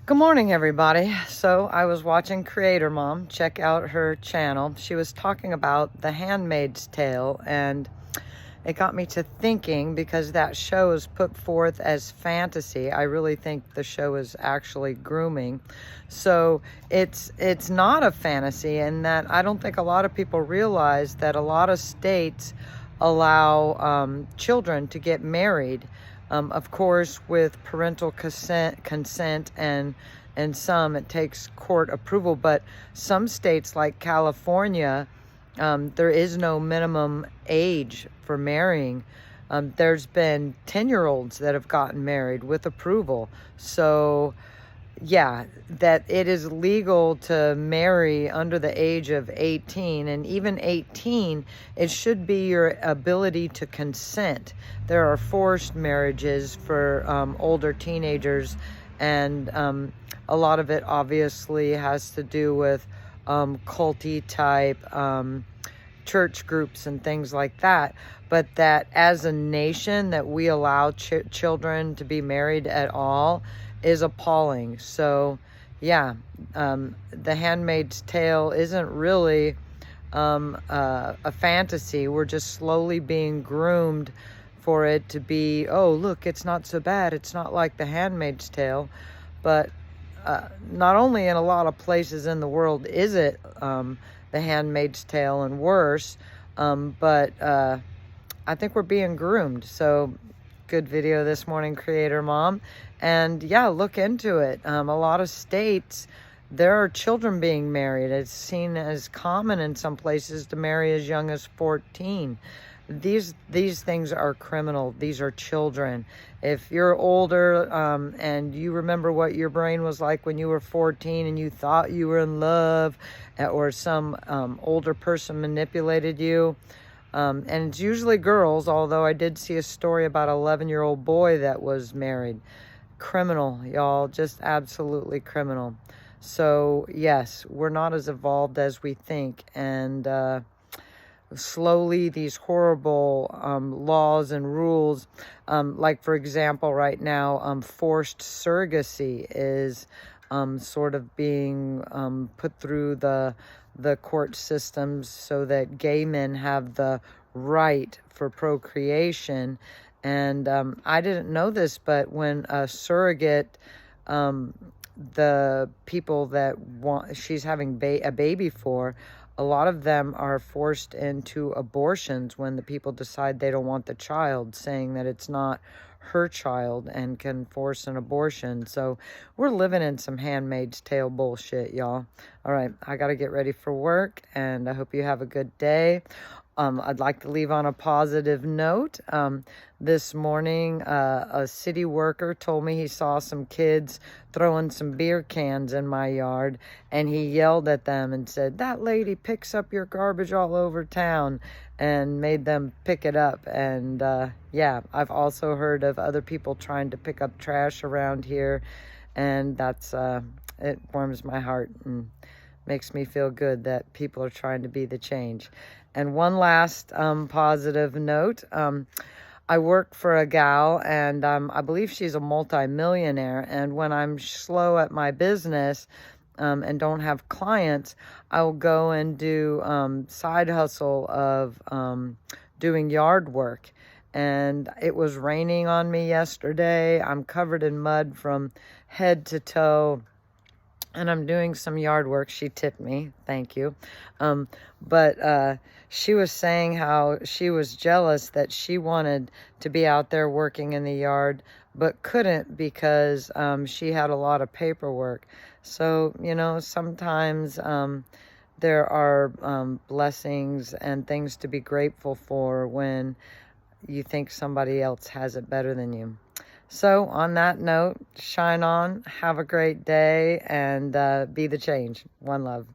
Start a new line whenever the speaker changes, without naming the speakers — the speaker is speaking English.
Good morning, everybody. So I was watching Creator Mom. Check out her channel. She was talking about The Handmaid's Tale, and it got me to thinking, because that show is put forth as fantasy. I really think the show is actually grooming. So it's not a fantasy, and that I don't think a lot of people realize that a lot of states allow children to get married. Of course, with parental consent, and some it takes court approval. But some states like California, there is no minimum age for marrying. There's been 10-year-olds that have gotten married with approval. So yeah, that it is legal to marry under the age of 18, and even 18, it should be your ability to consent. There are forced marriages for older teenagers, and a lot of it obviously has to do with culty type church groups and things like that. But that as a nation that we allow children to be married at all is appalling. So yeah, The Handmaid's Tale isn't really a fantasy. We're just slowly being groomed for it to be, oh look, it's not so bad, it's not like The Handmaid's Tale. But not only in a lot of places in the world is it The Handmaid's Tale and worse, but I think we're being groomed. So good video this morning, Creator Mom. And yeah, look into it. A lot of states, there are children being married. It's seen as common in some places to marry as young as 14. These things are criminal. These are children. If you're older and you remember what your brain was like when you were 14 and you thought you were in love, or some older person manipulated you, and it's usually girls, although I did see a story about an 11-year-old boy that was married. Criminal, y'all, just absolutely criminal. So yes, we're not as evolved as we think, and slowly these horrible laws and rules, like for example right now, forced surrogacy is sort of being put through the court systems so that gay men have the right for procreation. And I didn't know this, but when a surrogate, the people that she's having a baby for, a lot of them are forced into abortions when the people decide they don't want the child, saying that it's not her child, and can force an abortion. So we're living in some Handmaid's Tale bullshit, y'all. All right, I got to get ready for work, and I hope you have a good day. I'd like to leave on a positive note. This morning, a city worker told me he saw some kids throwing some beer cans in my yard, and he yelled at them and said, "That lady picks up your garbage all over town," and made them pick it up. And yeah, I've also heard of other people trying to pick up trash around here, and that's it warms my heart and makes me feel good that people are trying to be the change. And one last positive note, I work for a gal, and I believe she's a multi-millionaire, and when I'm slow at my business and don't have clients, I will go and do side hustle of doing yard work. And it was raining on me yesterday. I'm covered in mud from head to toe, and I'm doing some yard work. She tipped me, thank you. But she was saying how she was jealous that she wanted to be out there working in the yard, but couldn't because she had a lot of paperwork. So, you know, sometimes there are blessings and things to be grateful for when you think somebody else has it better than you. So on that note, shine on, have a great day, and be the change. One love.